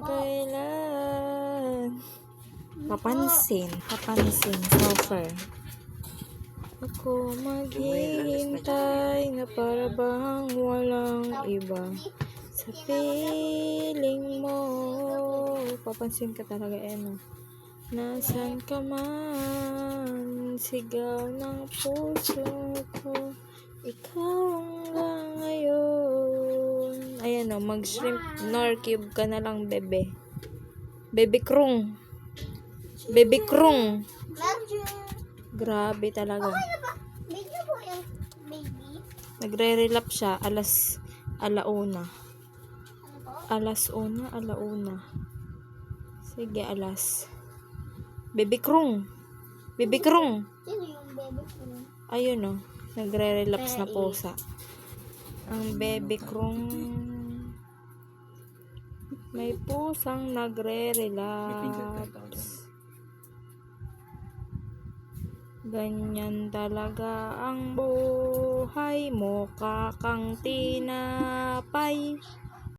kailan. Papansin, suffer. Ako maghihintay na para bang walang iba sa piling mo. Papansin ka talaga, no? Nasaan ka man, sigaw ng puso ko, ikaw hanggang ngayon. Ayan, no, mag-shrimp nor cube ka na lang, bebe. Baby krung. Baby krung. Grabe talaga. Medyo po yung baby. Nagre-relap siya alauna. Ano po? Alauna. Sige, alas. Baby krung. Baby krung. Sino yung baby ko? Ayun, no. Nagre-relapse na pusa. Ang baby krung. May pusang nagre-relapse. Ganyan talaga ang buhay mo, kakang tinapay.